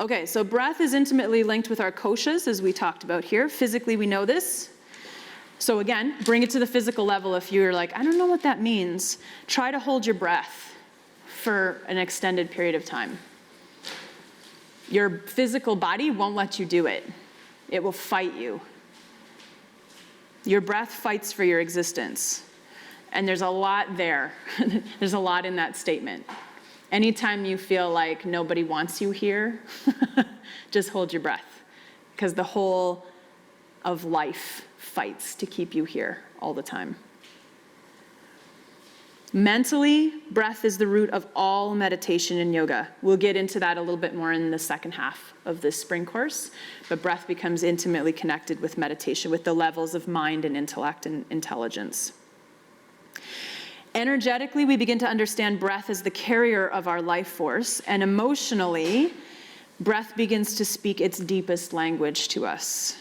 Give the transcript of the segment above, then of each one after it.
Okay, so breath is intimately linked with our koshas, as we talked about here. Physically, we know this. So again, bring it to the physical level. If you're like, I don't know what that means, try to hold your breath for an extended period of time. Your physical body won't let you do it. It will fight you. Your breath fights for your existence. And there's a lot there. There's a lot in that statement. Anytime you feel like nobody wants you here, just hold your breath. Because the whole of life fights to keep you here all the time. Mentally, breath is the root of all meditation and yoga. We'll get into that a little bit more in the second half of this spring course, but breath becomes intimately connected with meditation, with the levels of mind and intellect and intelligence. Energetically, we begin to understand breath as the carrier of our life force, and emotionally, breath begins to speak its deepest language to us.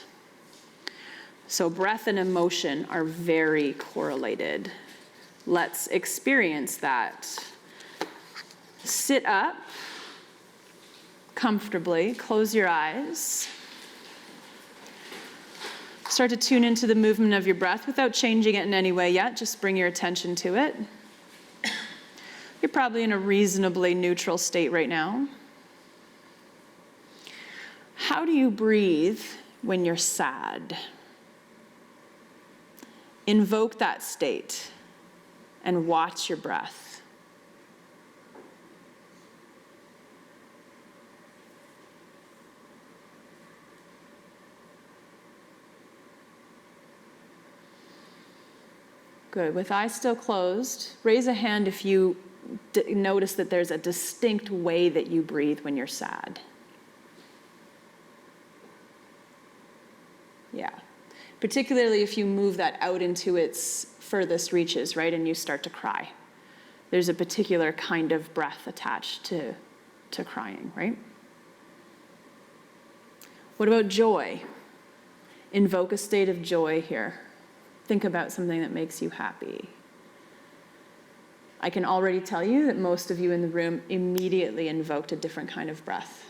So breath and emotion are very correlated. Let's experience that. Sit up comfortably, close your eyes. Start to tune into the movement of your breath without changing it in any way yet. Just bring your attention to it. You're probably in a reasonably neutral state right now. How do you breathe when you're sad? Invoke that state and watch your breath. Good. With eyes still closed, raise a hand if you notice that there's a distinct way that you breathe when you're sad. Yeah. Particularly if you move that out into its furthest reaches, right, and you start to cry. There's a particular kind of breath attached to crying, right? What about joy? Invoke a state of joy here. Think about something that makes you happy. I can already tell you that most of you in the room immediately invoked a different kind of breath.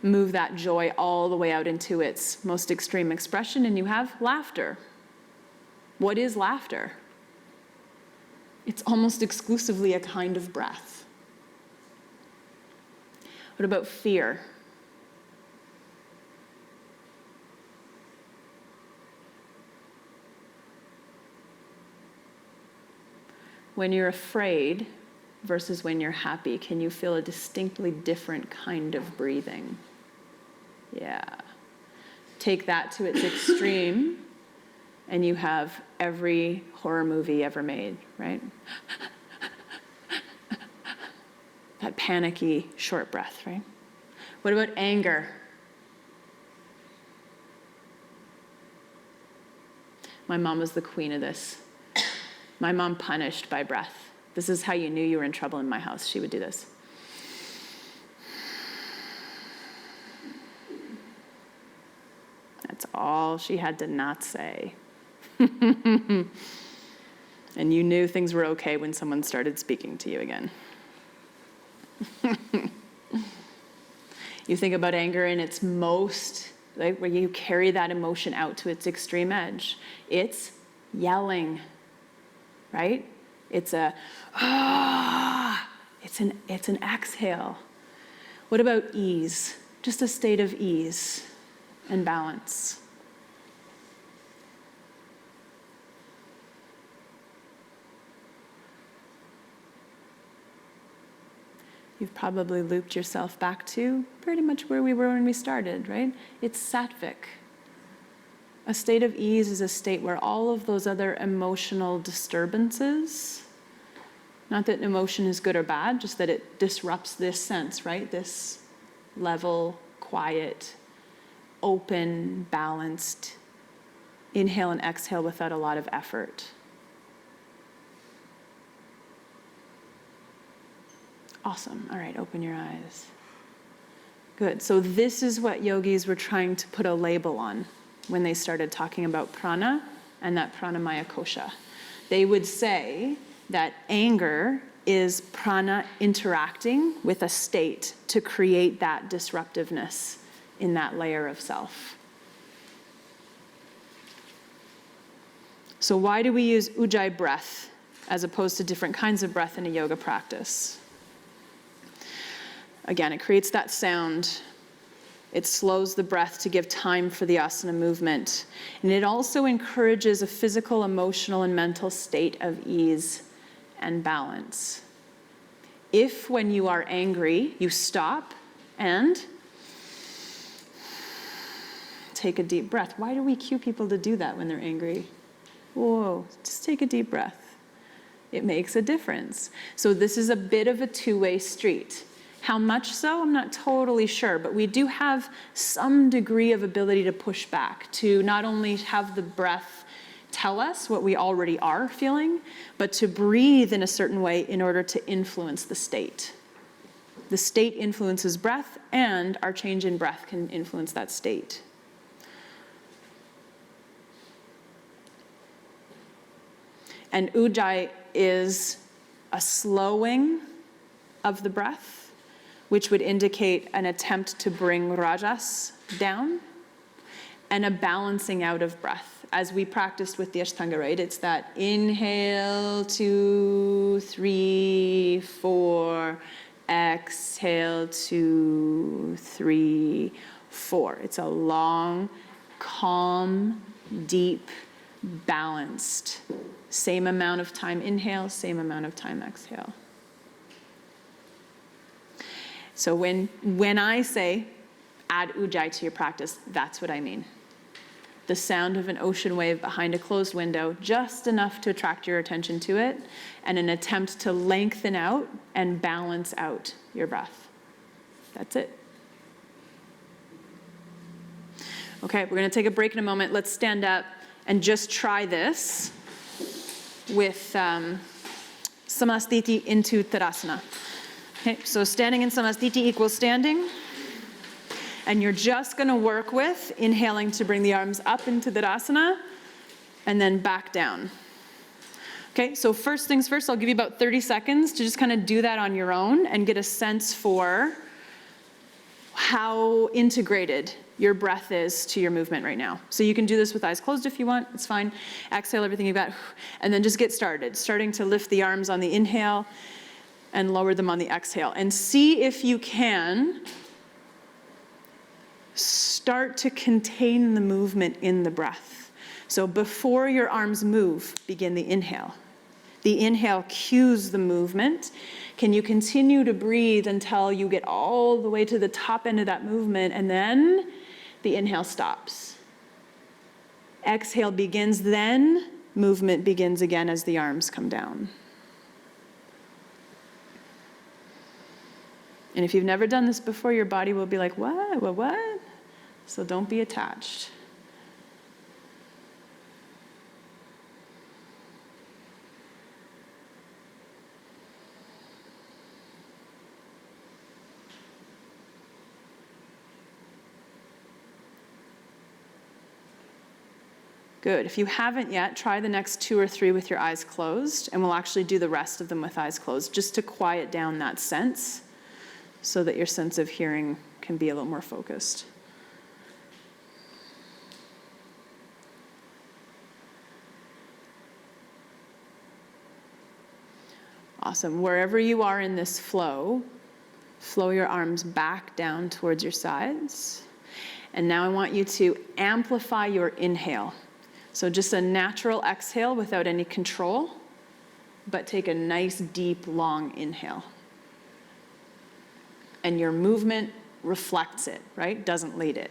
Move that joy all the way out into its most extreme expression, and you have laughter. What is laughter? It's almost exclusively a kind of breath. What about fear? When you're afraid versus when you're happy, can you feel a distinctly different kind of breathing? Yeah. Take that to its extreme, and you have every horror movie ever made, right? That panicky, short breath, right? What about anger? My mom was the queen of this. My mom punished by breath. This is how you knew you were in trouble in my house. She would do this. That's all she had to not say. And you knew things were okay when someone started speaking to you again. You think about anger in its most, like where you carry that emotion out to its extreme edge. It's yelling, right? It's a, it's an exhale. What about ease? Just a state of ease and balance. You've probably looped yourself back to pretty much where we were when we started, right? It's sattvic. A state of ease is a state where all of those other emotional disturbances, not that emotion is good or bad, just that it disrupts this sense, right? This level, quiet, open, balanced, inhale and exhale without a lot of effort. Awesome. All right, open your eyes. Good. So this is what yogis were trying to put a label on when they started talking about prana and that pranamaya kosha. They would say that anger is prana interacting with a state to create that disruptiveness in that layer of self. So why do we use ujjayi breath as opposed to different kinds of breath in a yoga practice? Again, it creates that sound. It slows the breath to give time for the asana movement. And it also encourages a physical, emotional, and mental state of ease and balance. If, when you are angry, you stop and take a deep breath. Why do we cue people to do that when they're angry? Whoa, just take a deep breath. It makes a difference. So this is a bit of a two-way street. How much so? I'm not totally sure, but we do have some degree of ability to push back, to not only have the breath tell us what we already are feeling, but to breathe in a certain way in order to influence the state. The state influences breath, and our change in breath can influence that state. And ujjayi is a slowing of the breath, which would indicate an attempt to bring rajas down, and a balancing out of breath. As we practiced with the Ashtanga, right? It's that inhale, 2, 3, 4, exhale, 2, 3, 4. It's a long, calm, deep, balanced. Same amount of time inhale, same amount of time exhale. So when I say add ujjayi to your practice, that's what I mean. The sound of an ocean wave behind a closed window, just enough to attract your attention to it, and an attempt to lengthen out and balance out your breath. That's it. Okay, we're going to take a break in a moment. Let's stand up and just try this with Samasthiti into Tadasana. Okay, so standing in Samasthiti equals standing. And you're just going to work with inhaling to bring the arms up into Tadasana and then back down. Okay, so first things first, I'll give you about 30 seconds to just kind of do that on your own and get a sense for how integrated your breath is to your movement right now. So you can do this with eyes closed if you want, it's fine. Exhale everything you've got, and then just get started. Starting to lift the arms on the inhale and lower them on the exhale. And see if you can start to contain the movement in the breath. So before your arms move, begin the inhale. The inhale cues the movement. Can you continue to breathe until you get all the way to the top end of that movement, and then the inhale stops. Exhale begins, then movement begins again as the arms come down. And if you've never done this before, your body will be like, what? So don't be attached. Good. If you haven't yet, try the next 2 or 3 with your eyes closed, and we'll actually do the rest of them with eyes closed, just to quiet down that sense, so that your sense of hearing can be a little more focused. Awesome. Wherever you are in this flow your arms back down towards your sides. And now I want you to amplify your inhale. So just a natural exhale without any control, but take a nice, deep, long inhale. And your movement reflects it, right? Doesn't lead it.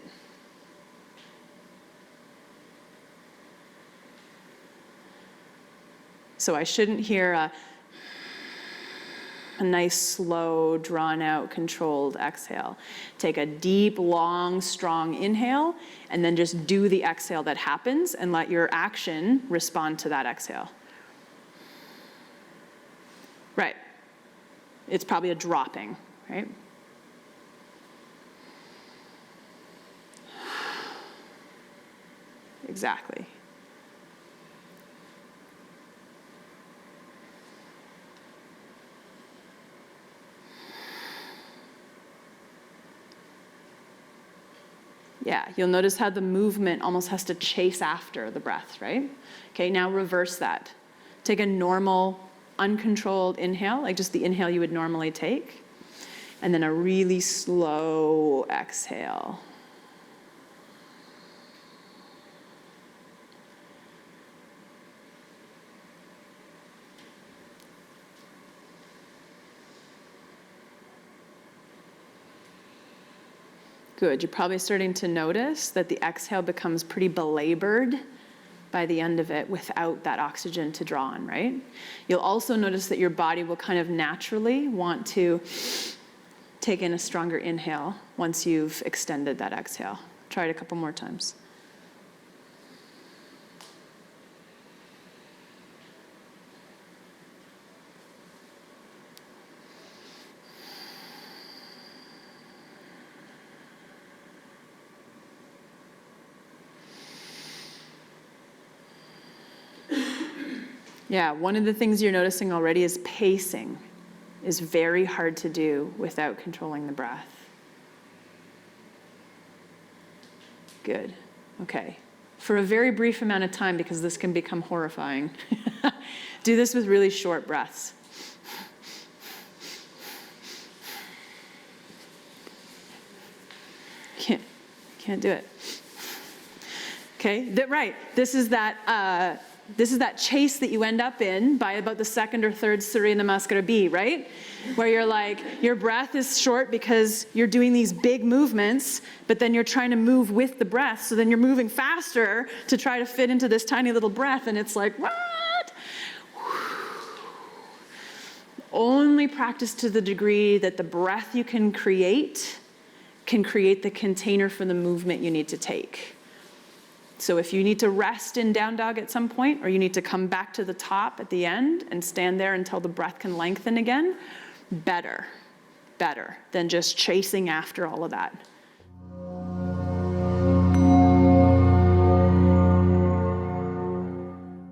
So I shouldn't hear a nice, slow, drawn-out, controlled exhale. Take a deep, long, strong inhale, and then just do the exhale that happens, and let your action respond to that exhale. Right. It's probably a dropping, right? Exactly. Yeah, you'll notice how the movement almost has to chase after the breath, right? Okay, now reverse that. Take a normal, uncontrolled inhale, like just the inhale you would normally take, and then a really slow exhale. Good, you're probably starting to notice that the exhale becomes pretty belabored by the end of it without that oxygen to draw on, right? You'll also notice that your body will kind of naturally want to take in a stronger inhale once you've extended that exhale. Try it a couple more times. Yeah, one of the things you're noticing already is pacing is very hard to do without controlling the breath. Good, okay. For a very brief amount of time, because this can become horrifying, do this with really short breaths. Can't do it. Okay, right, this is that chase that you end up in by about the second or third Surya Namaskara B, right? Where you're like, your breath is short because you're doing these big movements, but then you're trying to move with the breath, so then you're moving faster to try to fit into this tiny little breath, and it's like, what? Only practice to the degree that the breath you can create the container for the movement you need to take. So if you need to rest in down dog at some point, or you need to come back to the top at the end and stand there until the breath can lengthen again, better than just chasing after all of that.